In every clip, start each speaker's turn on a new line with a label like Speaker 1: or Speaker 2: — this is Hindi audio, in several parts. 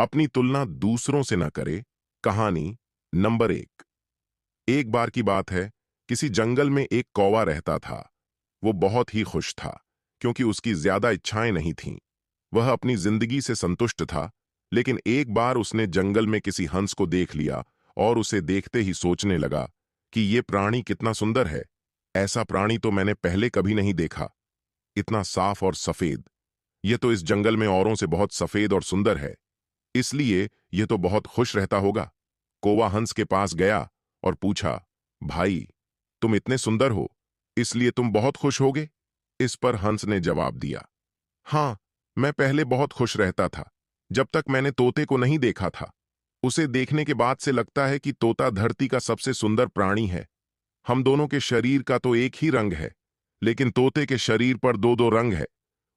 Speaker 1: अपनी तुलना दूसरों से न करे। कहानी नंबर 1। एक बार की बात है, किसी जंगल में एक कौवा रहता था। वो बहुत ही खुश था, क्योंकि उसकी ज्यादा इच्छाएं नहीं थीं। वह अपनी जिंदगी से संतुष्ट था। लेकिन एक बार उसने जंगल में किसी हंस को देख लिया और उसे देखते ही सोचने लगा कि ये प्राणी कितना सुंदर है। ऐसा प्राणी तो मैंने पहले कभी नहीं देखा। इतना साफ और सफेद। यह तो इस जंगल में औरों से बहुत सफेद और सुंदर है, इसलिए यह तो बहुत खुश रहता होगा। कौवा हंस के पास गया और पूछा, भाई, तुम इतने सुंदर हो, इसलिए तुम बहुत खुश होगे? इस पर हंस ने जवाब दिया, हाँ, मैं पहले बहुत खुश रहता था, जब तक मैंने तोते को नहीं देखा था। उसे देखने के बाद से लगता है कि तोता धरती का सबसे सुंदर प्राणी है। हम दोनों के शरीर का तो एक ही रंग है, लेकिन तोते के शरीर पर दो दो रंग है।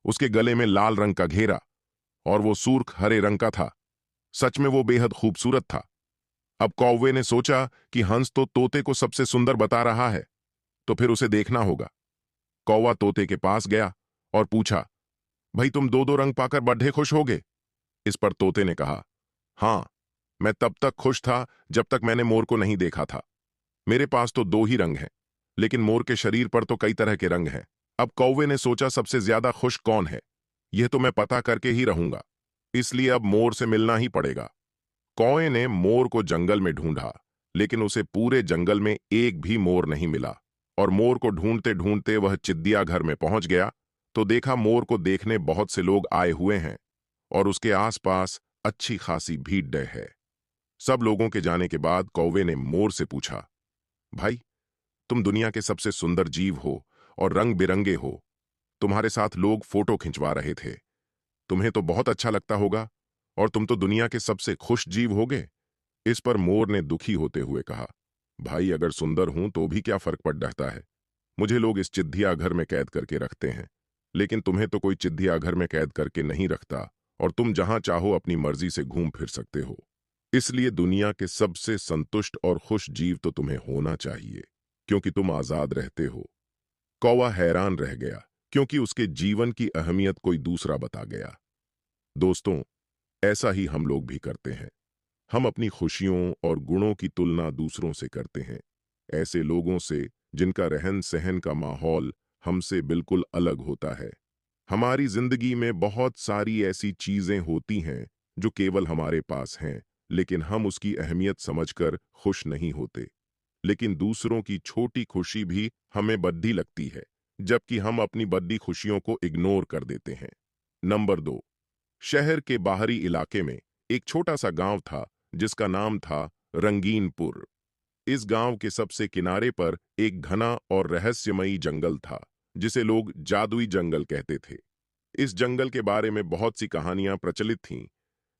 Speaker 1: उसके गले में लाल रंग का घेरा और वो सूर्ख हरे रंग का था। सच में वो बेहद खूबसूरत था। अब कौवे ने सोचा कि हंस तो तोते को सबसे सुंदर बता रहा है, तो फिर उसे देखना होगा। कौवा तोते के पास गया और पूछा, भाई, तुम दो दो रंग पाकर बड़े खुश होगे? इस पर तोते ने कहा, हाँ, मैं तब तक खुश था जब तक मैंने मोर को नहीं देखा था। मेरे पास तो दो ही रंग हैं, लेकिन मोर के शरीर पर तो कई तरह के रंग हैं। अब कौवे ने सोचा, सबसे ज्यादा खुश कौन है, यह तो मैं पता करके ही रहूंगा, इसलिए अब मोर से मिलना ही पड़ेगा। कौवे ने मोर को जंगल में ढूंढा, लेकिन उसे पूरे जंगल में एक भी मोर नहीं मिला। और मोर को ढूंढते ढूंढते वह चिड़ियाघर में पहुंच गया, तो देखा मोर को देखने बहुत से लोग आए हुए हैं और उसके आसपास अच्छी खासी भीड़ है। सब लोगों के जाने के बाद कौवे ने मोर से पूछा, भाई, तुम दुनिया के सबसे सुंदर जीव हो और रंग बिरंगे हो। तुम्हारे साथ लोग फोटो खिंचवा रहे थे। तुम्हें तो बहुत अच्छा लगता होगा और तुम तो दुनिया के सबसे खुश जीव होगे। इस पर मोर ने दुखी होते हुए कहा, भाई, अगर सुंदर हूं तो भी क्या फर्क पड़ जाता है। मुझे लोग इस चिड़ियाघर में कैद करके रखते हैं, लेकिन तुम्हें तो कोई चिड़ियाघर में कैद करके नहीं रखता और तुम जहां चाहो अपनी मर्जी से घूम फिर सकते हो। इसलिए दुनिया के सबसे संतुष्ट और खुश जीव तो तुम्हें होना चाहिए, क्योंकि तुम आजाद रहते हो। कौवा हैरान रह गया, क्योंकि उसके जीवन की अहमियत कोई दूसरा बता गया। दोस्तों, ऐसा ही हम लोग भी करते हैं। हम अपनी खुशियों और गुणों की तुलना दूसरों से करते हैं, ऐसे लोगों से जिनका रहन सहन का माहौल हमसे बिल्कुल अलग होता है। हमारी जिंदगी में बहुत सारी ऐसी चीजें होती हैं जो केवल हमारे पास हैं, लेकिन हम उसकी अहमियत समझकर खुश नहीं होते। लेकिन दूसरों की छोटी खुशी भी हमें बड़ी लगती है, जबकि हम अपनी बड़ी खुशियों को इग्नोर कर देते हैं। नंबर 2। शहर के बाहरी इलाके में एक छोटा सा गांव था, जिसका नाम था रंगीनपुर। इस गांव के सबसे किनारे पर एक घना और रहस्यमयी जंगल था, जिसे लोग जादुई जंगल कहते थे। इस जंगल के बारे में बहुत सी कहानियां प्रचलित थीं,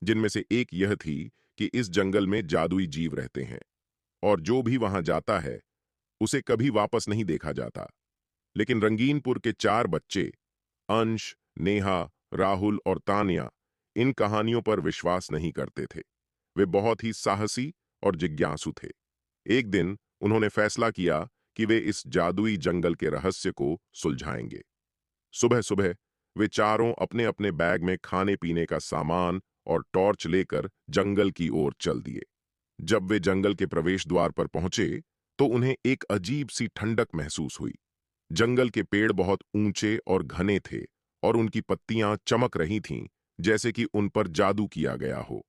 Speaker 1: जिनमें से एक यह थी कि इस जंगल में जादुई जीव रहते हैं और जो भी वहां जाता है उसे कभी वापस नहीं देखा जाता। लेकिन रंगीनपुर के 4 बच्चे, अंश, नेहा, राहुल और तान्या, इन कहानियों पर विश्वास नहीं करते थे। वे बहुत ही साहसी और जिज्ञासु थे। एक दिन उन्होंने फैसला किया कि वे इस जादुई जंगल के रहस्य को सुलझाएंगे। सुबह सुबह वे चारों अपने अपने बैग में खाने पीने का सामान और टॉर्च लेकर जंगल की ओर चल दिए। जब वे जंगल के प्रवेश द्वार पर पहुंचे, तो उन्हें एक अजीब सी ठंडक महसूस हुई। जंगल के पेड़ बहुत ऊंचे और घने थे और उनकी पत्तियां चमक रही थीं, जैसे कि उन पर जादू किया गया हो।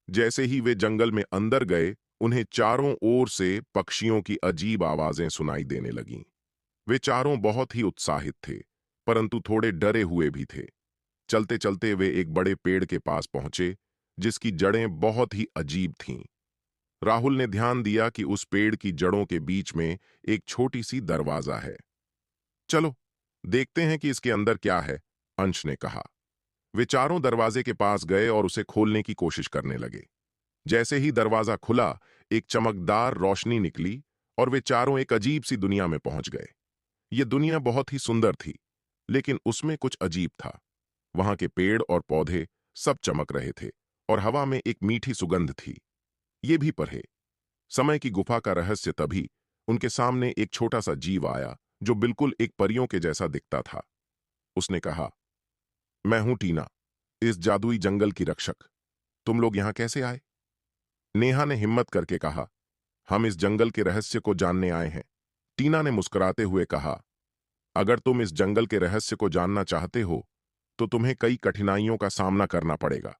Speaker 1: जैसे ही वे जंगल में अंदर गए, उन्हें चारों ओर से पक्षियों की अजीब आवाजें सुनाई देने लगीं। वे चारों बहुत ही उत्साहित थे, परंतु थोड़े डरे हुए भी थे। चलते चलते वे एक बड़े पेड़ के पास पहुंचे, जिसकी जड़ें बहुत ही अजीब थीं। राहुल ने ध्यान दिया कि उस पेड़ की जड़ों के बीच में एक छोटी सी दरवाजा है। चलो, देखते हैं कि इसके अंदर क्या है, अंश ने कहा। वे चारों दरवाजे के पास गए और उसे खोलने की कोशिश करने लगे। जैसे ही दरवाजा खुला, एक चमकदार रोशनी निकली और वे चारों एक अजीब सी दुनिया में पहुंच गए। ये दुनिया बहुत ही सुंदर थी, लेकिन उसमें कुछ अजीब था। वहां के पेड़ और पौधे सब चमक रहे थे और हवा में एक मीठी सुगंध थी। ये भी पढ़े। समय की गुफा का रहस्य तभी उनके सामने एक छोटा सा जीव आया, जो बिल्कुल एक परियों के जैसा दिखता था। उसने कहा, मैं हूं टीना, इस जादुई जंगल की रक्षक। तुम लोग यहां कैसे आए? नेहा ने हिम्मत करके कहा, हम इस जंगल के रहस्य को जानने आए हैं। टीना ने मुस्कुराते हुए कहा, अगर तुम इस जंगल के रहस्य को जानना चाहते हो तो तुम्हें कई कठिनाइयों का सामना करना पड़ेगा,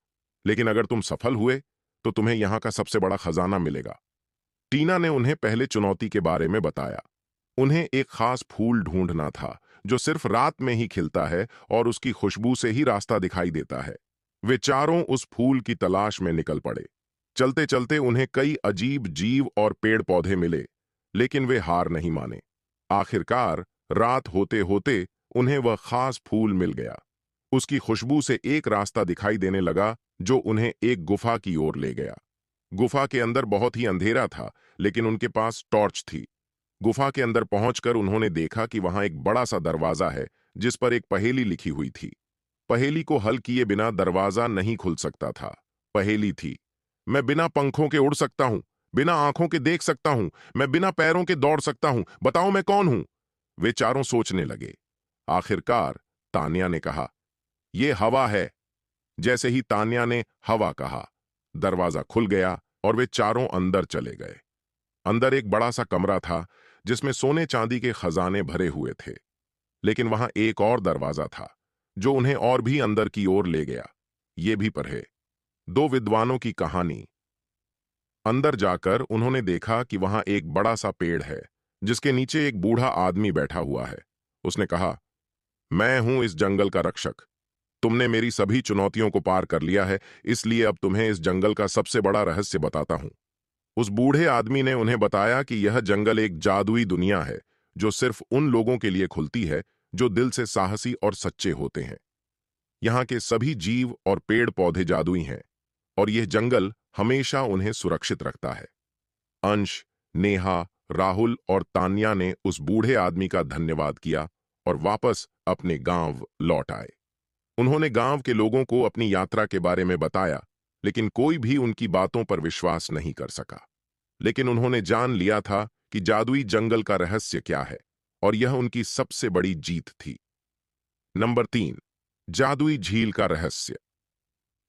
Speaker 1: लेकिन अगर तुम सफल हुए तो तुम्हें यहां का सबसे बड़ा खजाना मिलेगा। टीना ने उन्हें पहले चुनौती के बारे में बताया। उन्हें एक खास फूल ढूंढना था जो सिर्फ रात में ही खिलता है और उसकी खुशबू से ही रास्ता दिखाई देता है। वे चारों उस फूल की तलाश में निकल पड़े। चलते चलते उन्हें कई अजीब जीव और पेड़ पौधे मिले, लेकिन वे हार नहीं माने। आखिरकार रात होते होते उन्हें वह खास फूल मिल गया। उसकी खुशबू से एक रास्ता दिखाई देने लगा जो उन्हें एक गुफा की ओर ले गया। गुफा के अंदर बहुत ही अंधेरा था, लेकिन उनके पास टॉर्च थी। गुफा के अंदर पहुंचकर उन्होंने देखा कि वहां एक बड़ा सा दरवाजा है जिस पर एक पहेली लिखी हुई थी। पहेली को हल किए बिना दरवाजा नहीं खुल सकता था। पहेली थी, मैं बिना पंखों के उड़ सकता हूं, बिना आंखों के देख सकता हूं, मैं बिना पैरों के दौड़ सकता हूं, बताओ मैं कौन हूं? वे चारों सोचने लगे। आखिरकार तान्या ने कहा, यह हवा है। जैसे ही तान्या ने हवा कहा, दरवाजा खुल गया और वे चारों अंदर चले गए। अंदर एक बड़ा सा कमरा था जिसमें सोने चांदी के खजाने भरे हुए थे, लेकिन वहां एक और दरवाजा था जो उन्हें और भी अंदर की ओर ले गया। ये भी पढ़े, दो विद्वानों की कहानी। अंदर जाकर उन्होंने देखा कि वहां एक बड़ा सा पेड़ है जिसके नीचे एक बूढ़ा आदमी बैठा हुआ है। उसने कहा, मैं हूं इस जंगल का रक्षक। तुमने मेरी सभी चुनौतियों को पार कर लिया है, इसलिए अब तुम्हें इस जंगल का सबसे बड़ा रहस्य बताता हूं। उस बूढ़े आदमी ने उन्हें बताया कि यह जंगल एक जादुई दुनिया है जो सिर्फ उन लोगों के लिए खुलती है जो दिल से साहसी और सच्चे होते हैं। यहाँ के सभी जीव और पेड़ पौधे जादुई हैं और यह जंगल हमेशा उन्हें सुरक्षित रखता है। अंश, नेहा, राहुल और तान्या ने उस बूढ़े आदमी का धन्यवाद किया और वापस अपने गांव लौट आए। उन्होंने गांव के लोगों को अपनी यात्रा के बारे में बताया, लेकिन कोई भी उनकी बातों पर विश्वास नहीं कर सका। लेकिन उन्होंने जान लिया था कि जादुई जंगल का रहस्य क्या है, और यह उनकी सबसे बड़ी जीत थी। नंबर 3, जादुई झील का रहस्य।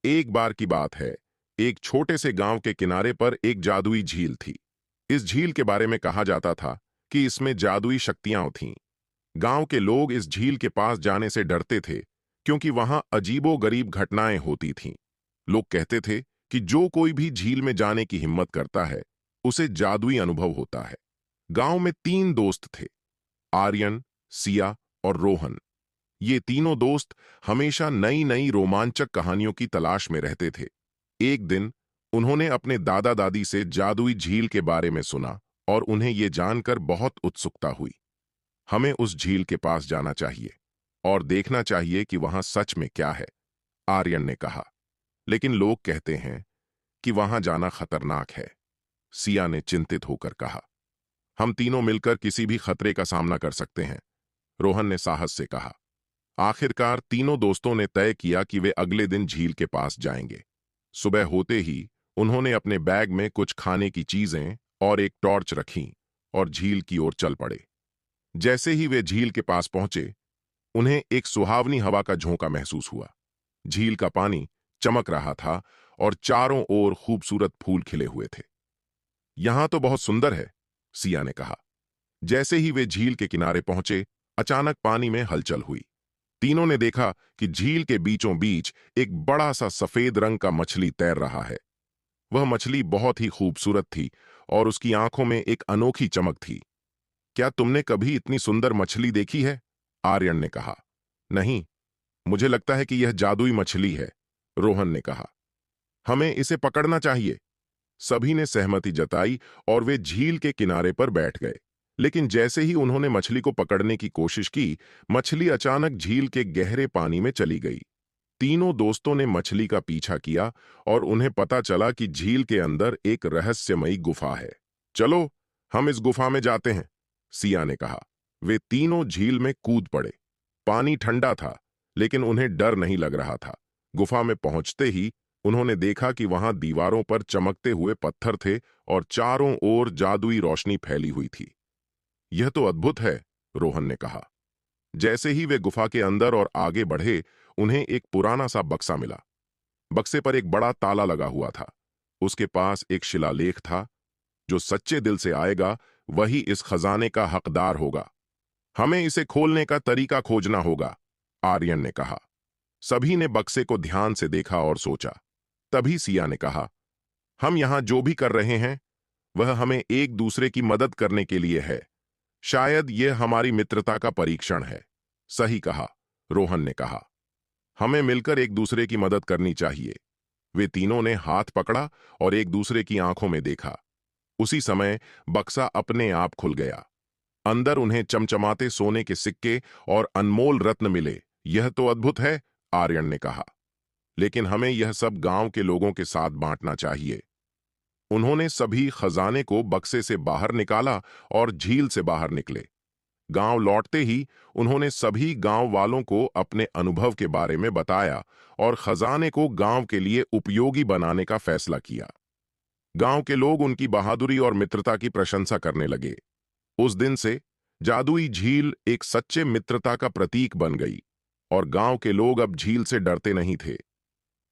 Speaker 1: एक बार की बात है, एक छोटे से गांव के किनारे पर एक जादुई झील थी। इस झील के बारे में कहा जाता था कि इसमें जादुई शक्तियां थीं। गांव के लोग इस झील के पास जाने से डरते थे क्योंकि वहां अजीबोगरीब घटनाएं होती थीं। लोग कहते थे कि जो कोई भी झील में जाने की हिम्मत करता है उसे जादुई अनुभव होता है। गांव में 3 दोस्त थे, आर्यन, सिया और रोहन। ये तीनों दोस्त हमेशा नई नई रोमांचक कहानियों की तलाश में रहते थे। एक दिन उन्होंने अपने दादा दादी से जादुई झील के बारे में सुना और उन्हें यह जानकर बहुत उत्सुकता हुई। हमें उस झील के पास जाना चाहिए और देखना चाहिए कि वहां सच में क्या है, आर्यन ने कहा। लेकिन लोग कहते हैं कि वहां जाना खतरनाक है, सिया ने चिंतित होकर कहा। हम तीनों मिलकर किसी भी खतरे का सामना कर सकते हैं, रोहन ने साहस से कहा। आखिरकार तीनों दोस्तों ने तय किया कि वे अगले दिन झील के पास जाएंगे। सुबह होते ही उन्होंने अपने बैग में कुछ खाने की चीजें और एक टॉर्च रखी और झील की ओर चल पड़े। जैसे ही वे झील के पास पहुंचे, उन्हें एक सुहावनी हवा का झोंका महसूस हुआ। झील का पानी चमक रहा था और चारों ओर खूबसूरत फूल खिले हुए थे। यहां तो बहुत सुंदर है, सिया ने कहा। जैसे ही वे झील के किनारे पहुंचे, अचानक पानी में हलचल हुई। तीनों ने देखा कि झील के बीचों बीच एक बड़ा सा सफेद रंग का मछली तैर रहा है। वह मछली बहुत ही खूबसूरत थी और उसकी आंखों में एक अनोखी चमक थी। क्या तुमने कभी इतनी सुंदर मछली देखी है? आर्यन ने कहा। नहीं, मुझे लगता है कि यह जादुई मछली है, रोहन ने कहा। हमें इसे पकड़ना चाहिए। सभी ने सहमति जताई और वे झील के किनारे पर बैठ गए। लेकिन जैसे ही उन्होंने मछली को पकड़ने की कोशिश की, मछली अचानक झील के गहरे पानी में चली गई। तीनों दोस्तों ने मछली का पीछा किया और उन्हें पता चला कि झील के अंदर एक रहस्यमयी गुफा है। चलो, हम इस गुफा में जाते हैं, सिया ने कहा। वे तीनों झील में कूद पड़े। पानी ठंडा था, लेकिन उन्हें डर नहीं लग रहा था। गुफा में पहुंचते ही उन्होंने देखा कि वहां दीवारों पर चमकते हुए पत्थर थे और चारों ओर जादुई रोशनी फैली हुई थी। यह तो अद्भुत है, रोहन ने कहा। जैसे ही वे गुफा के अंदर और आगे बढ़े, उन्हें एक पुराना सा बक्सा मिला। बक्से पर एक बड़ा ताला लगा हुआ था। उसके पास एक शिलालेख था, जो सच्चे दिल से आएगा वही इस खजाने का हकदार होगा। हमें इसे खोलने का तरीका खोजना होगा, आर्यन ने कहा। सभी ने बक्से को ध्यान से देखा और सोचा। तभी सिया ने कहा, हम यहां जो भी कर रहे हैं वह हमें एक दूसरे की मदद करने के लिए है। शायद यह हमारी मित्रता का परीक्षण है। सही कहा, रोहन ने कहा। हमें मिलकर एक दूसरे की मदद करनी चाहिए। वे तीनों ने हाथ पकड़ा और एक दूसरे की आंखों में देखा। उसी समय बक्सा अपने आप खुल गया। अंदर उन्हें चमचमाते सोने के सिक्के और अनमोल रत्न मिले। यह तो अद्भुत है, आर्यन ने कहा। लेकिन हमें यह सब गांव के लोगों के साथ बांटना चाहिए। उन्होंने सभी खजाने को बक्से से बाहर निकाला और झील से बाहर निकले। गांव लौटते ही उन्होंने सभी गांव वालों को अपने अनुभव के बारे में बताया और खजाने को गांव के लिए उपयोगी बनाने का फैसला किया। गांव के लोग उनकी बहादुरी और मित्रता की प्रशंसा करने लगे। उस दिन से जादुई झील एक सच्चे मित्रता का प्रतीक बन गई और गांव के लोग अब झील से डरते नहीं थे।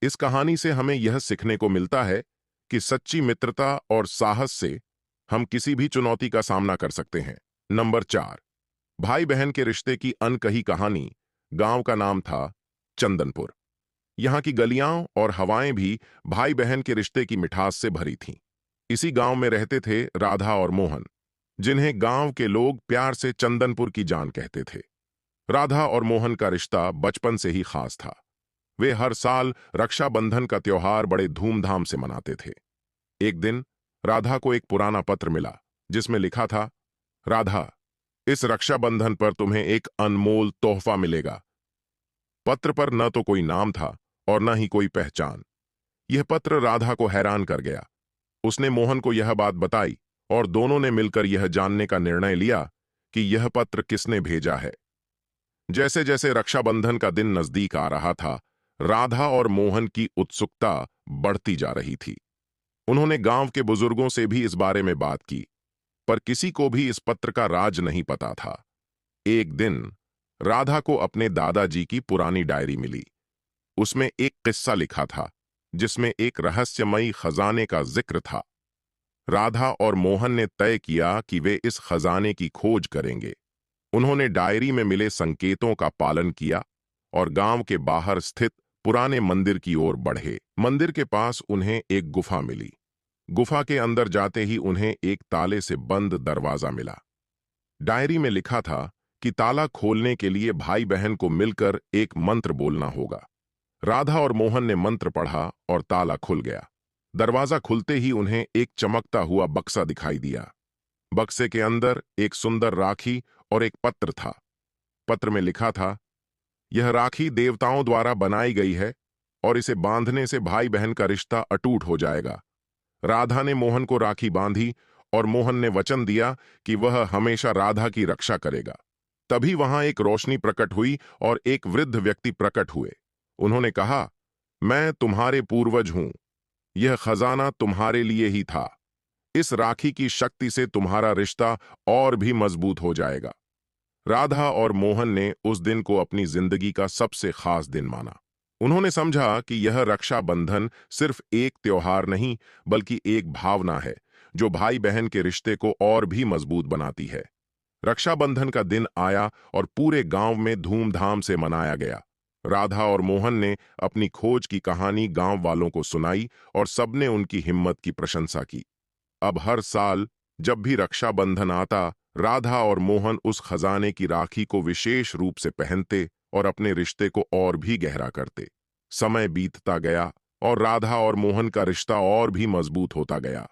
Speaker 1: इस कहानी से हमें यह सीखने को मिलता है कि सच्ची मित्रता और साहस से हम किसी भी चुनौती का सामना कर सकते हैं। नंबर 4, भाई बहन के रिश्ते की अनकही कहानी। गांव का नाम था चंदनपुर। यहां की गलियां और हवाएं भी भाई बहन के रिश्ते की मिठास से भरी थीं। इसी गांव में रहते थे राधा और मोहन, जिन्हें गांव के लोग प्यार से चंदनपुर की जान कहते थे। राधा और मोहन का रिश्ता बचपन से ही खास था। वे हर साल रक्षाबंधन का त्योहार बड़े धूमधाम से मनाते थे। एक दिन राधा को एक पुराना पत्र मिला, जिसमें लिखा था, राधा, इस रक्षाबंधन पर तुम्हें एक अनमोल तोहफा मिलेगा। पत्र पर न तो कोई नाम था और न ही कोई पहचान। यह पत्र राधा को हैरान कर गया। उसने मोहन को यह बात बताई और दोनों ने मिलकर यह जानने का निर्णय लिया कि यह पत्र किसने भेजा है। जैसे जैसे रक्षाबंधन का दिन नजदीक आ रहा था, राधा और मोहन की उत्सुकता बढ़ती जा रही थी। उन्होंने गांव के बुजुर्गों से भी इस बारे में बात की, पर किसी को भी इस पत्र का राज नहीं पता था। एक दिन राधा को अपने दादाजी की पुरानी डायरी मिली। उसमें एक किस्सा लिखा था, जिसमें एक रहस्यमयी खजाने का जिक्र था। राधा और मोहन ने तय किया कि वे इस खजाने की खोज करेंगे। उन्होंने डायरी में मिले संकेतों का पालन किया और गांव के बाहर स्थित पुराने मंदिर की ओर बढ़े। मंदिर के पास उन्हें एक गुफा मिली। गुफा के अंदर जाते ही उन्हें एक ताले से बंद दरवाजा मिला। डायरी में लिखा था कि ताला खोलने के लिए भाई बहन को मिलकर एक मंत्र बोलना होगा। राधा और मोहन ने मंत्र पढ़ा और ताला खुल गया। दरवाजा खुलते ही उन्हें एक चमकता हुआ बक्सा दिखाई दिया। बक्से के अंदर एक सुंदर राखी और एक पत्र था। पत्र में लिखा था, यह राखी देवताओं द्वारा बनाई गई है और इसे बांधने से भाई बहन का रिश्ता अटूट हो जाएगा। राधा ने मोहन को राखी बांधी और मोहन ने वचन दिया कि वह हमेशा राधा की रक्षा करेगा। तभी वहां एक रोशनी प्रकट हुई और एक वृद्ध व्यक्ति प्रकट हुए। उन्होंने कहा, मैं तुम्हारे पूर्वज हूं। यह खजाना तुम्हारे लिए ही था। इस राखी की शक्ति से तुम्हारा रिश्ता और भी मजबूत हो जाएगा। राधा और मोहन ने उस दिन को अपनी जिंदगी का सबसे खास दिन माना। उन्होंने समझा कि यह रक्षाबंधन सिर्फ एक त्योहार नहीं, बल्कि एक भावना है जो भाई बहन के रिश्ते को और भी मजबूत बनाती है। रक्षाबंधन का दिन आया और पूरे गांव में धूमधाम से मनाया गया। राधा और मोहन ने अपनी खोज की कहानी गांव वालों को सुनाई और सबने उनकी हिम्मत की प्रशंसा की। अब हर साल जब भी रक्षाबंधन आता, राधा और मोहन उस खजाने की राखी को विशेष रूप से पहनते और अपने रिश्ते को और भी गहरा करते। समय बीतता गया और राधा और मोहन का रिश्ता और भी मजबूत होता गया।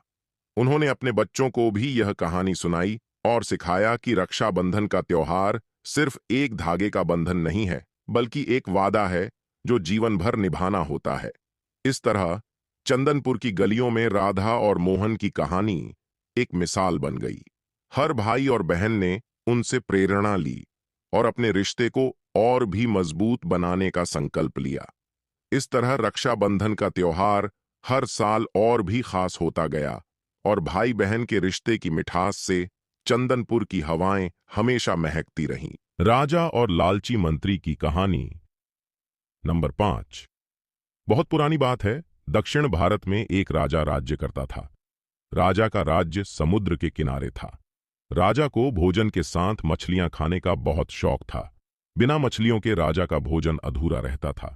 Speaker 1: उन्होंने अपने बच्चों को भी यह कहानी सुनाई और सिखाया कि रक्षाबंधन का त्योहार सिर्फ एक धागे का बंधन नहीं है, बल्कि एक वादा है जो जीवन भर निभाना होता है। इस तरह चंदनपुर की गलियों में राधा और मोहन की कहानी एक मिसाल बन गई। हर भाई और बहन ने उनसे प्रेरणा ली और अपने रिश्ते को और भी मजबूत बनाने का संकल्प लिया। इस तरह रक्षाबंधन का त्योहार हर साल और भी खास होता गया और भाई बहन के रिश्ते की मिठास से चंदनपुर की हवाएं हमेशा महकती रहीं। राजा और लालची मंत्री की कहानी। नंबर 5। बहुत पुरानी बात है। दक्षिण भारत में एक राजा राज्य करता था। राजा का राज्य समुद्र के किनारे था। राजा को भोजन के साथ मछलियां खाने का बहुत शौक था। बिना मछलियों के राजा का भोजन अधूरा रहता था।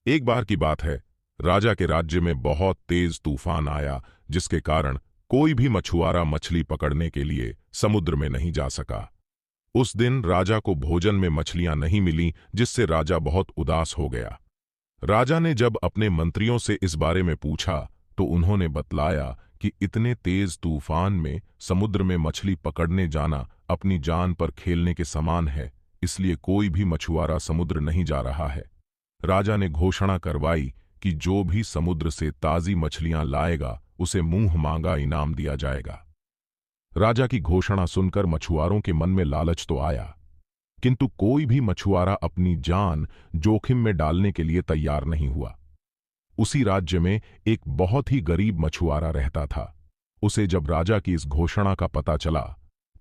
Speaker 1: एक बार की बात है, राजा के राज्य में बहुत तेज तूफान आया, जिसके कारण कोई भी मछुआरा मछली पकड़ने के लिए समुद्र में नहीं जा सका। उस दिन राजा को भोजन में मछलियां नहीं मिली, जिससे राजा बहुत उदास हो गया। राजा ने जब अपने मंत्रियों से इस बारे में पूछा तो उन्होंने बतलाया कि इतने तेज तूफान में समुद्र में मछली पकड़ने जाना अपनी जान पर खेलने के समान है, इसलिए कोई भी मछुआरा समुद्र नहीं जा रहा है। राजा ने घोषणा करवाई कि जो भी समुद्र से ताजी मछलियां लाएगा उसे मुंह मांगा इनाम दिया जाएगा। राजा की घोषणा सुनकर मछुआरों के मन में लालच तो आया, किंतु कोई भी मछुआरा अपनी जान जोखिम में डालने के लिए तैयार नहीं हुआ। उसी राज्य में एक बहुत ही गरीब मछुआरा रहता था। उसे जब राजा की इस घोषणा का पता चला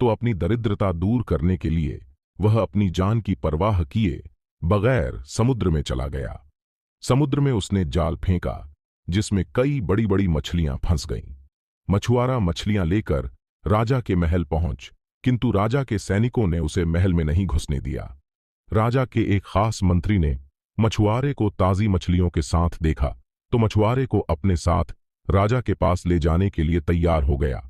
Speaker 1: तो अपनी दरिद्रता दूर करने के लिए वह अपनी जान की परवाह किए बगैर समुद्र में चला गया। समुद्र में उसने जाल फेंका, जिसमें कई बड़ी बड़ी मछलियां फंस गईं। मछुआरा मछलियां लेकर राजा के महल पहुंच, किंतु राजा के सैनिकों ने उसे महल में नहीं घुसने दिया। राजा के एक खास मंत्री ने मछुआरे को ताजी मछलियों के साथ देखा तो मछुआरे को अपने साथ राजा के पास ले जाने के लिए तैयार हो गया।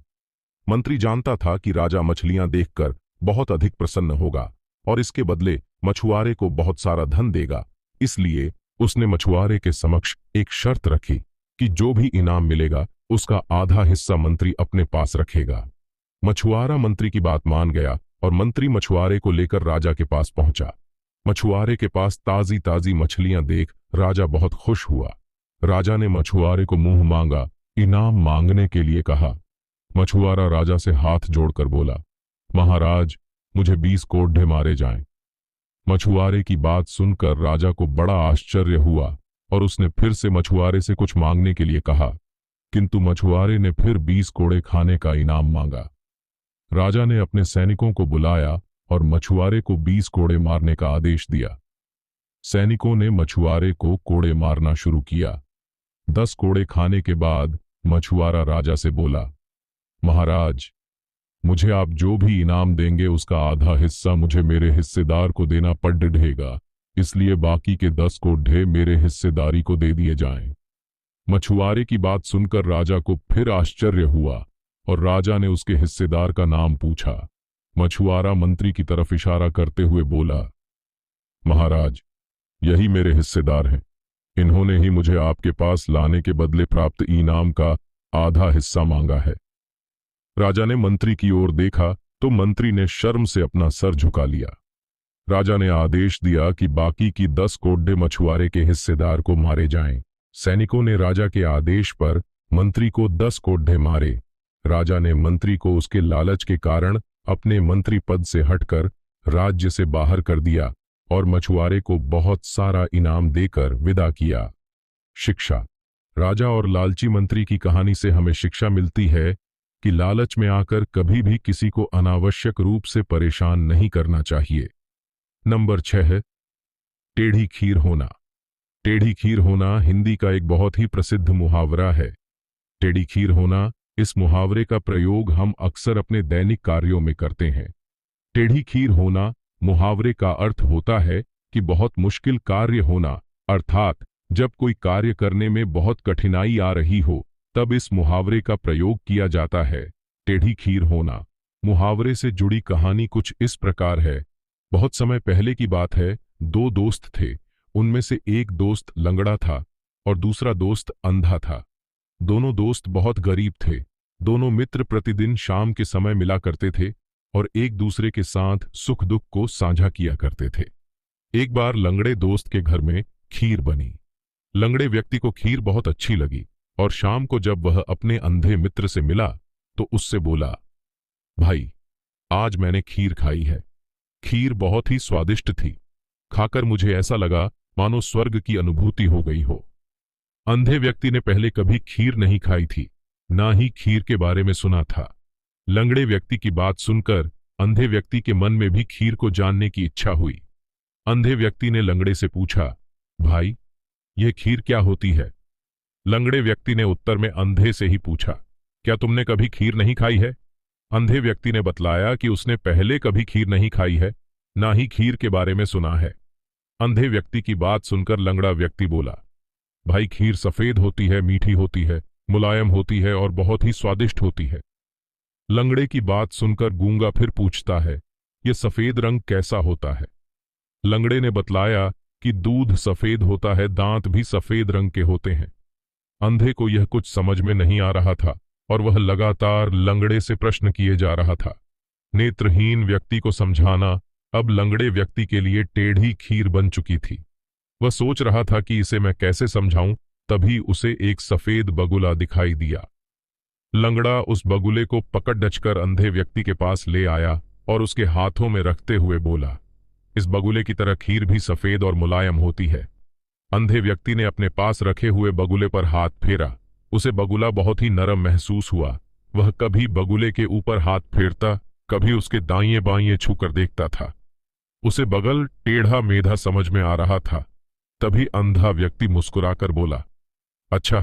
Speaker 1: मंत्री जानता था कि राजा मछलियां देखकर बहुत अधिक प्रसन्न होगा और इसके बदले मछुआरे को बहुत सारा धन देगा, इसलिए उसने मछुआरे के समक्ष एक शर्त रखी कि जो भी इनाम मिलेगा उसका आधा हिस्सा मंत्री अपने पास रखेगा। मछुआरा मंत्री की बात मान गया और मंत्री मछुआरे को लेकर राजा के पास पहुंचा। मछुआरे के पास ताजी ताजी मछलियां देख राजा बहुत खुश हुआ। राजा ने मछुआरे को मुंह मांगा इनाम मांगने के लिए कहा। मछुआरा राजा से हाथ जोड़कर बोला, महाराज, मुझे 20 कोड़े मारे जाएं। मछुआरे की बात सुनकर राजा को बड़ा आश्चर्य हुआ और उसने फिर से मछुआरे से कुछ मांगने के लिए कहा, किंतु मछुआरे ने फिर 20 कोड़े खाने का इनाम मांगा। राजा ने अपने सैनिकों को बुलाया और मछुआरे को 20 कोड़े मारने का आदेश दिया। सैनिकों ने मछुआरे को कोड़े मारना शुरू किया। 10 कोड़े खाने के बाद मछुआरा राजा से बोला, महाराज, मुझे आप जो भी इनाम देंगे उसका आधा हिस्सा मुझे मेरे हिस्सेदार को देना पड़ रहेगा, इसलिए बाकी के 10 कोड़े मेरे हिस्सेदारी को दे दिए जाएं। मछुआरे की बात सुनकर राजा को फिर आश्चर्य हुआ और राजा ने उसके हिस्सेदार का नाम पूछा। मछुआरा मंत्री की तरफ इशारा करते हुए बोला, महाराज, यही मेरे हिस्सेदार हैं। इन्होंने ही मुझे आपके पास लाने के बदले प्राप्त इनाम का आधा हिस्सा मांगा है। राजा ने मंत्री की ओर देखा तो मंत्री ने शर्म से अपना सर झुका लिया। राजा ने आदेश दिया कि बाकी की 10 कोड़े मछुआरे के हिस्सेदार को मारे जाएं। सैनिकों ने राजा के आदेश पर मंत्री को 10 कोड़े मारे। राजा ने मंत्री को उसके लालच के कारण अपने मंत्री पद से हटकर राज्य से बाहर कर दिया और मछुआरे को बहुत सारा इनाम देकर विदा किया। शिक्षा। राजा और लालची मंत्री की कहानी से हमें शिक्षा मिलती है कि लालच में आकर कभी भी किसी को अनावश्यक रूप से परेशान नहीं करना चाहिए। नंबर 6, टेढ़ी खीर होना। टेढ़ी खीर होना हिंदी का एक बहुत ही प्रसिद्ध मुहावरा है। टेढ़ी खीर होना, इस मुहावरे का प्रयोग हम अक्सर अपने दैनिक कार्यों में करते हैं। टेढ़ी खीर होना मुहावरे का अर्थ होता है कि बहुत मुश्किल कार्य होना, अर्थात जब कोई कार्य करने में बहुत कठिनाई आ रही हो तब इस मुहावरे का प्रयोग किया जाता है। टेढ़ी खीर होना। मुहावरे से जुड़ी कहानी कुछ इस प्रकार है। बहुत समय पहले की बात है, 2 दोस्त थे। उनमें से एक दोस्त लंगड़ा था और दूसरा दोस्त अंधा था। दोनों दोस्त बहुत गरीब थे। दोनों मित्र प्रतिदिन शाम के समय मिला करते थे और एक दूसरे के साथ सुख दुख को साझा किया करते थे। एक बार लंगड़े दोस्त के घर में खीर बनी। लंगड़े व्यक्ति को खीर बहुत अच्छी लगी और शाम को जब वह अपने अंधे मित्र से मिला तो उससे बोला, भाई, आज मैंने खीर खाई है। खीर बहुत ही स्वादिष्ट थी। खाकर मुझे ऐसा लगा मानो स्वर्ग की अनुभूति हो गई हो। अंधे व्यक्ति ने पहले कभी खीर नहीं खाई थी, ना ही खीर के बारे में सुना था। लंगड़े व्यक्ति की बात सुनकर अंधे व्यक्ति के मन में भी खीर को जानने की इच्छा हुई। अंधे व्यक्ति ने लंगड़े से पूछा, भाई,
Speaker 2: यह खीर क्या होती है? लंगड़े व्यक्ति ने उत्तर में अंधे से ही पूछा। क्या तुमने कभी खीर नहीं खाई है? अंधे व्यक्ति ने बतलाया कि उसने पहले कभी खीर नहीं खाई है, ना ही खीर के बारे में सुना है। अंधे व्यक्ति की बात सुनकर लंगड़ा व्यक्ति बोला, भाई खीर सफेद होती है, मीठी होती है, मुलायम होती है और बहुत ही स्वादिष्ट होती है। लंगड़े की बात सुनकर गूंगा फिर पूछता है, यह सफेद रंग कैसा होता है? लंगड़े ने बतलाया कि दूध सफेद होता है, दांत भी सफेद रंग के होते हैं। अंधे को यह कुछ समझ में नहीं आ रहा था और वह लगातार लंगड़े से प्रश्न किए जा रहा था। नेत्रहीन व्यक्ति को समझाना अब लंगड़े व्यक्ति के लिए टेढ़ी खीर बन चुकी थी। वह सोच रहा था कि इसे मैं कैसे समझाऊं, तभी उसे एक सफेद बगुला दिखाई दिया। लंगड़ा उस बगुले को पकड़ डचकर अंधे व्यक्ति के पास ले आया और उसके हाथों में रखते हुए बोला, इस बगुले की तरह खीर भी सफेद और मुलायम होती है। अंधे व्यक्ति ने अपने पास रखे हुए बगुले पर हाथ फेरा। उसे बगुला बहुत ही नरम महसूस हुआ। वह कभी बगुले के ऊपर हाथ फेरता, कभी उसके दाईं बाईं छूकर देखता था। उसे बगल टेढ़ा मेढ़ा समझ में आ रहा था। तभी अंधा व्यक्ति मुस्कुराकर बोला, अच्छा,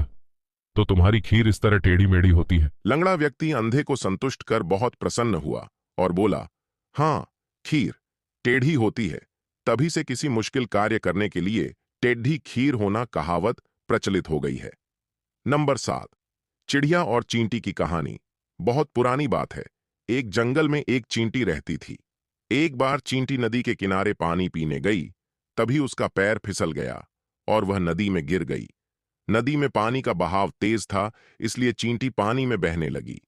Speaker 2: तो तुम्हारी खीर इस तरह टेढ़ी मेढ़ी होती है?
Speaker 1: लंगड़ा व्यक्ति अंधे को संतुष्ट कर बहुत प्रसन्न हुआ और बोला, हाँ, खीर टेढ़ी होती है। तभी से किसी मुश्किल कार्य करने के लिए टेढ़ी खीर होना कहावत प्रचलित हो गई है। नंबर 7, चिड़िया और चींटी की कहानी। बहुत पुरानी बात है। एक जंगल में एक चींटी रहती थी। एक बार चींटी नदी के किनारे पानी पीने गई, तभी उसका पैर फिसल गया और वह नदी में गिर गई। नदी में पानी का बहाव तेज था, इसलिए चींटी पानी में बहने लगी।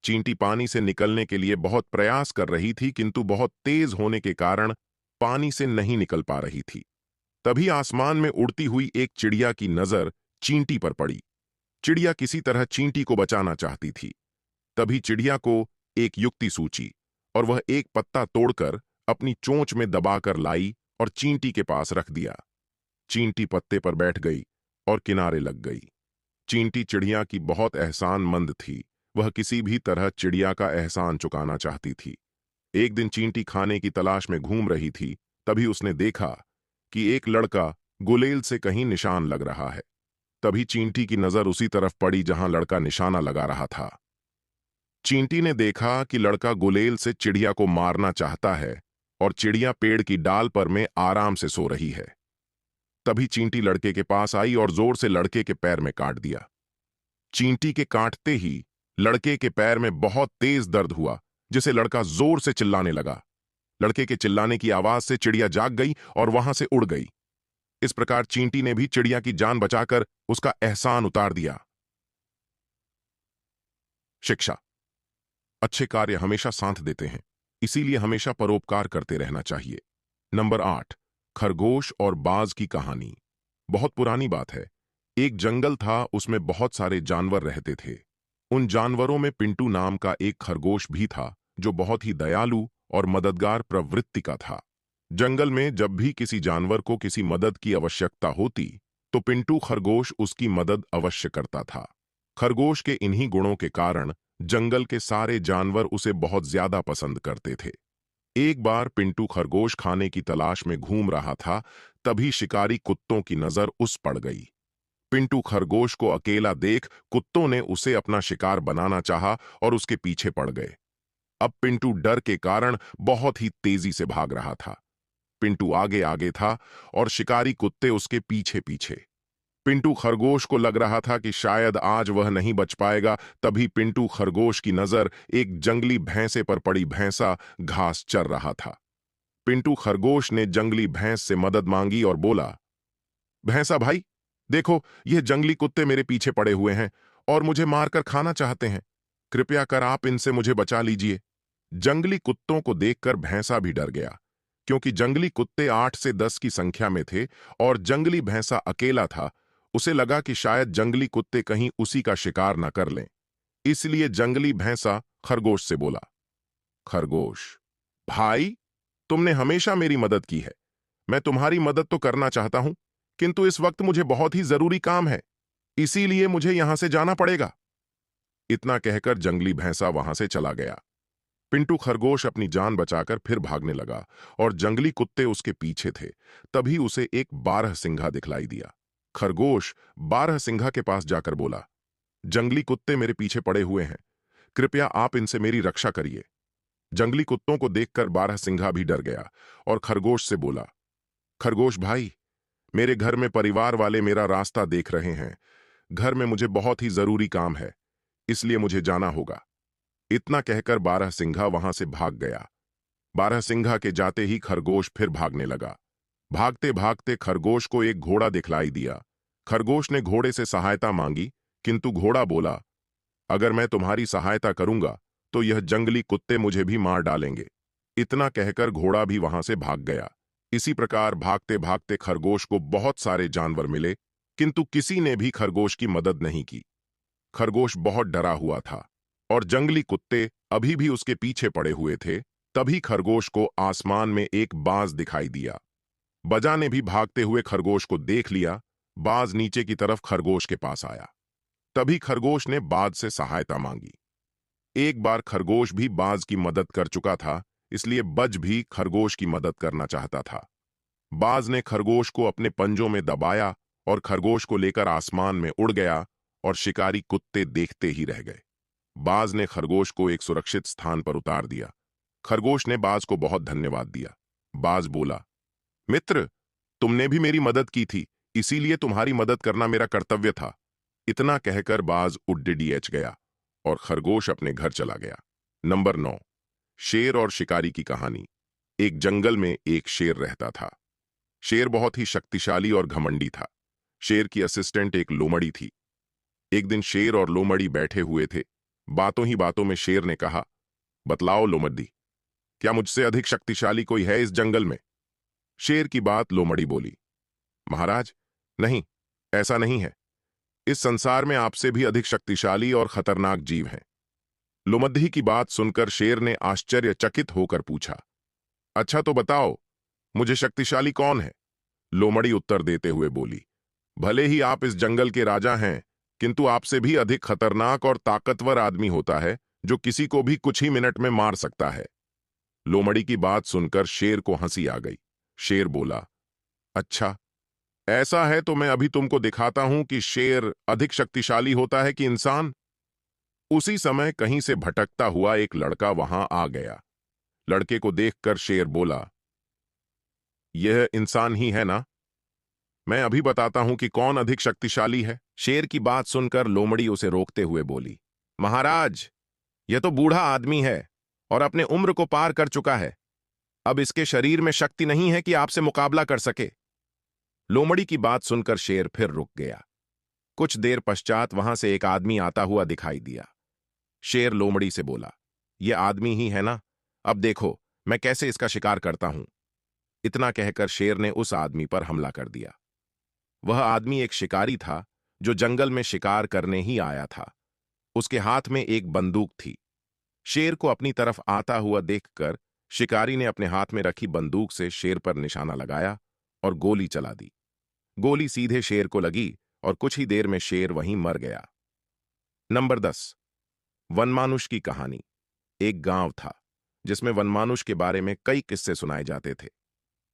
Speaker 1: चींटी पानी से निकलने के लिए बहुत प्रयास कर रही थी, किंतु बहुत तेज होने के कारण पानी से नहीं निकल पा रही थी। तभी आसमान में उड़ती हुई एक चिड़िया की नजर चींटी पर पड़ी। चिड़िया किसी तरह चींटी को बचाना चाहती थी। तभी चिड़िया को एक युक्ति सूझी और वह एक पत्ता तोड़कर अपनी चोंच में दबाकर लाई और चींटी के पास रख दिया। चींटी पत्ते पर बैठ गई और किनारे लग गई। चींटी चिड़िया की बहुत एहसानमंद थी। वह किसी भी तरह चिड़िया का एहसान चुकाना चाहती थी। एक दिन चींटी खाने की तलाश में घूम रही थी। तभी उसने देखा कि एक लड़का गुलेल से कहीं निशान लग रहा है। तभी चींटी की नजर उसी तरफ पड़ी जहां लड़का निशाना लगा रहा था। चींटी ने देखा कि लड़का गुलेल से चिड़िया को मारना चाहता है और चिड़िया पेड़ की डाल पर में आराम से सो रही है। तभी चींटी लड़के के पास आई और जोर से लड़के के पैर में काट दिया। चींटी के काटते ही लड़के के पैर में बहुत तेज दर्द हुआ, जिसे लड़का जोर से चिल्लाने लगा। लड़के के चिल्लाने की आवाज से चिड़िया जाग गई और वहां से उड़ गई। इस प्रकार चींटी ने भी चिड़िया की जान बचाकर उसका एहसान उतार दिया। शिक्षा। अच्छे कार्य हमेशा साथ देते हैं, इसीलिए हमेशा परोपकार करते रहना चाहिए। नंबर 8, खरगोश और बाज की कहानी। बहुत पुरानी बात है। एक जंगल था, उसमें बहुत सारे जानवर रहते थे। उन जानवरों में पिंटू नाम का एक खरगोश भी था, जो बहुत ही दयालु और मददगार प्रवृत्ति का था। जंगल में जब भी किसी जानवर को किसी मदद की आवश्यकता होती, तो पिंटू खरगोश उसकी मदद अवश्य करता था। खरगोश के इन्हीं गुणों के कारण जंगल के सारे जानवर उसे बहुत ज्यादा पसंद करते थे। एक बार पिंटू खरगोश खाने की तलाश में घूम रहा था, तभी शिकारी कुत्तों की नजर उस पड़ गई। पिंटू खरगोश को अकेला देख कुत्तों ने उसे अपना शिकार बनाना चाहा और उसके पीछे पड़ गए। अब पिंटू डर के कारण बहुत ही तेजी से भाग रहा था। पिंटू आगे आगे था और शिकारी कुत्ते उसके पीछे पीछे। पिंटू खरगोश को लग रहा था कि शायद आज वह नहीं बच पाएगा। तभी पिंटू खरगोश की नजर एक जंगली भैंसे पर पड़ी। भैंसा घास चर रहा था। पिंटू खरगोश ने जंगली भैंस से मदद मांगी और बोला, भैंसा भाई, देखो, ये जंगली कुत्ते मेरे पीछे पड़े हुए हैं और मुझे मारकर खाना चाहते हैं। कृपया कर आप इनसे मुझे बचा लीजिए। जंगली कुत्तों को देखकर भैंसा भी डर गया, क्योंकि जंगली कुत्ते 8 से 10 की संख्या में थे और जंगली भैंसा अकेला था। उसे लगा कि शायद जंगली कुत्ते कहीं उसी का शिकार न कर लें। इसलिए जंगली भैंसा खरगोश से बोला, खरगोश भाई, तुमने हमेशा मेरी मदद की है। मैं तुम्हारी मदद तो करना चाहता हूं, किंतु इस वक्त मुझे बहुत ही जरूरी काम है, इसीलिए मुझे यहां से जाना पड़ेगा। इतना कहकर जंगली भैंसा वहां से चला गया। पिंटू खरगोश अपनी जान बचाकर फिर भागने लगा और जंगली कुत्ते उसके पीछे थे। तभी उसे एक बारहसिंघा दिखलाई दिया। खरगोश बारहसिंघा के पास जाकर बोला, जंगली कुत्ते मेरे पीछे पड़े हुए हैं, कृपया आप इनसे मेरी रक्षा करिए। जंगली कुत्तों को देखकर बारहसिंघा भी डर गया और खरगोश से बोला, खरगोश भाई, मेरे घर में परिवार वाले मेरा रास्ता देख रहे हैं। घर में मुझे बहुत ही जरूरी काम है, इसलिए मुझे जाना होगा। इतना कहकर बारहसिंघा वहां से भाग गया। बारहसिंघा के जाते ही खरगोश फिर भागने लगा। भागते भागते खरगोश को एक घोड़ा दिखलाई दिया। खरगोश ने घोड़े से सहायता मांगी, किंतु घोड़ा बोला, अगर मैं तुम्हारी सहायता करूंगा तो यह जंगली कुत्ते मुझे भी मार डालेंगे। इतना कहकर घोड़ा भी वहां से भाग गया। इसी प्रकार भागते भागते खरगोश को बहुत सारे जानवर मिले, किंतु किसी ने भी खरगोश की मदद नहीं की। खरगोश बहुत डरा हुआ था और जंगली कुत्ते अभी भी उसके पीछे पड़े हुए थे। तभी खरगोश को आसमान में एक बाज दिखाई दिया। बजा ने भी भागते हुए खरगोश को देख लिया। बाज नीचे की तरफ खरगोश के पास आया। तभी खरगोश ने बाज से सहायता मांगी। एक बार खरगोश भी बाज की मदद कर चुका था, इसलिए बज भी खरगोश की मदद करना चाहता था। बाज ने खरगोश को अपने पंजों में दबाया और खरगोश को लेकर आसमान में उड़ गया और शिकारी कुत्ते देखते ही रह गए। बाज ने खरगोश को एक सुरक्षित स्थान पर उतार दिया। खरगोश ने बाज को बहुत धन्यवाद दिया। बाज बोला, मित्र, तुमने भी मेरी मदद की थी, इसीलिए तुम्हारी मदद करना मेरा कर्तव्य था। इतना कहकर बाज उड्डीएच गया और खरगोश अपने घर चला गया। नंबर 9, शेर और शिकारी की कहानी। एक जंगल में एक शेर रहता था। शेर बहुत ही शक्तिशाली और घमंडी था। शेर की असिस्टेंट एक लोमड़ी थी। एक दिन शेर और लोमड़ी बैठे हुए थे। बातों ही बातों में शेर ने कहा, बतलाओ लोमड़ी, क्या मुझसे अधिक शक्तिशाली कोई है इस जंगल में? शेर की बात लोमड़ी बोली, महाराज, नहीं, ऐसा नहीं है। इस संसार में आपसे भी अधिक शक्तिशाली और खतरनाक जीव हैं। लोमड़ी की बात सुनकर शेर ने आश्चर्यचकित होकर पूछा, अच्छा तो बताओ, मुझे शक्तिशाली कौन है? लोमड़ी उत्तर देते हुए बोली, भले ही आप इस जंगल के राजा हैं, किंतु आपसे भी अधिक खतरनाक और ताकतवर आदमी होता है जो किसी को भी कुछ ही मिनट में मार सकता है। लोमड़ी की बात सुनकर शेर को हंसी आ गई। शेर बोला, अच्छा, ऐसा है तो मैं अभी तुमको दिखाता हूं कि शेर अधिक शक्तिशाली होता है कि इंसान। उसी समय कहीं से भटकता हुआ एक लड़का वहां आ गया। लड़के को देखकर शेर बोला, यह इंसान ही है ना? मैं अभी बताता हूं कि कौन अधिक शक्तिशाली है। शेर की बात सुनकर लोमड़ी उसे रोकते हुए बोली, महाराज, यह तो बूढ़ा आदमी है और अपने उम्र को पार कर चुका है। अब इसके शरीर में शक्ति नहीं है कि आपसे मुकाबला कर सके। लोमड़ी की बात सुनकर शेर फिर रुक गया। कुछ देर पश्चात वहां से एक आदमी आता हुआ दिखाई दिया। शेर लोमड़ी से बोला, यह आदमी ही है ना? अब देखो मैं कैसे इसका शिकार करता हूं। इतना कहकर शेर ने उस आदमी पर हमला कर दिया। वह आदमी एक शिकारी था जो जंगल में शिकार करने ही आया था। उसके हाथ में एक बंदूक थी। शेर को अपनी तरफ आता हुआ देखकर शिकारी ने अपने हाथ में रखी बंदूक से शेर पर निशाना लगाया और गोली चला दी। गोली सीधे शेर को लगी और कुछ ही देर में शेर वहीं मर गया। नंबर 10, वनमानुष की कहानी। एक गांव था जिसमें वनमानुष के बारे में कई किस्से सुनाए जाते थे।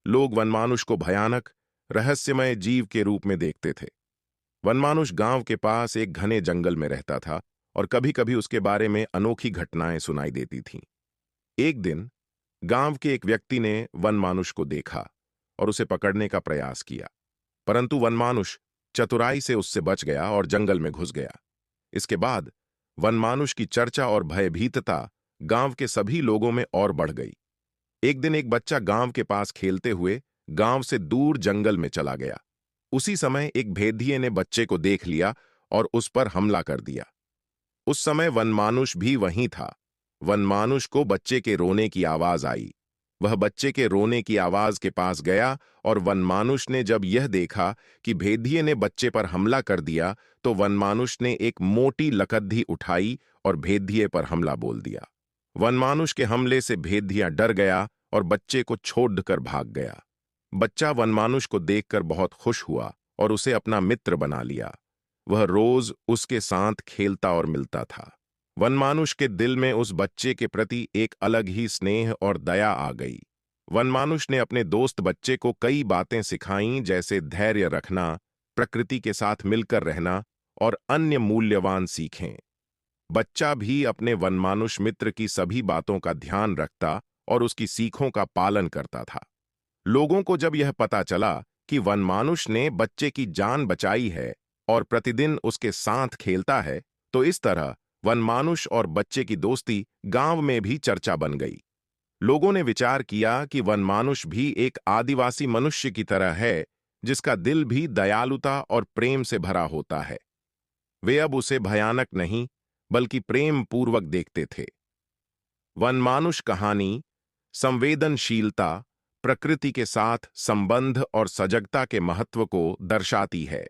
Speaker 1: लोग वनमानुष को भयानक, रहस्यमय जीव के रूप में देखते थे। वनमानुष गांव के पास एक घने जंगल में रहता था और कभी कभी उसके बारे में अनोखी घटनाएं सुनाई देती थीं। एक दिन गांव के एक व्यक्ति ने वनमानुष को देखा और उसे पकड़ने का प्रयास किया, परंतु वनमानुष चतुराई से उससे बच गया और जंगल में घुस गया। इसके बाद वनमानुष की चर्चा और भयभीतता गांव के सभी लोगों में और बढ़ गई। एक दिन एक बच्चा गांव के पास खेलते हुए गांव से दूर जंगल में चला गया। उसी समय एक भेदिये ने बच्चे को देख लिया और उस पर हमला कर दिया। उस समय वनमानुष भी वहीं था। वनमानुष को बच्चे के रोने की आवाज आई। वह बच्चे के रोने की आवाज के पास गया और वनमानुष ने जब यह देखा कि भेदिये ने बच्चे पर हमला कर दिया तो वनमानुष ने एक मोटी लकड़ी उठाई और भेदिये पर हमला बोल दिया। वनमानुष के हमले से भेदिया डर गया और बच्चे को छोड़कर भाग गया। बच्चा वनमानुष को देखकर बहुत खुश हुआ और उसे अपना मित्र बना लिया। वह रोज उसके साथ खेलता और मिलता था। वनमानुष के दिल में उस बच्चे के प्रति एक अलग ही स्नेह और दया आ गई। वनमानुष ने अपने दोस्त बच्चे को कई बातें सिखाईं, जैसे धैर्य रखना, प्रकृति के साथ मिलकर रहना और अन्य मूल्यवान सीखें। बच्चा भी अपने वनमानुष मित्र की सभी बातों का ध्यान रखता और उसकी सीखों का पालन करता था। लोगों को जब यह पता चला कि वनमानुष ने बच्चे की जान बचाई है और प्रतिदिन उसके साथ खेलता है, तो इस तरह वनमानुष और बच्चे की दोस्ती गांव में भी चर्चा बन गई। लोगों ने विचार किया कि वनमानुष भी एक आदिवासी मनुष्य की तरह है, जिसका दिल भी दयालुता और प्रेम से भरा होता है। वे अब उसे भयानक नहीं, बल्कि प्रेम पूर्वक देखते थे। वनमानुष कहानी संवेदनशीलता, प्रकृति के साथ संबंध और सजगता के महत्व को दर्शाती है।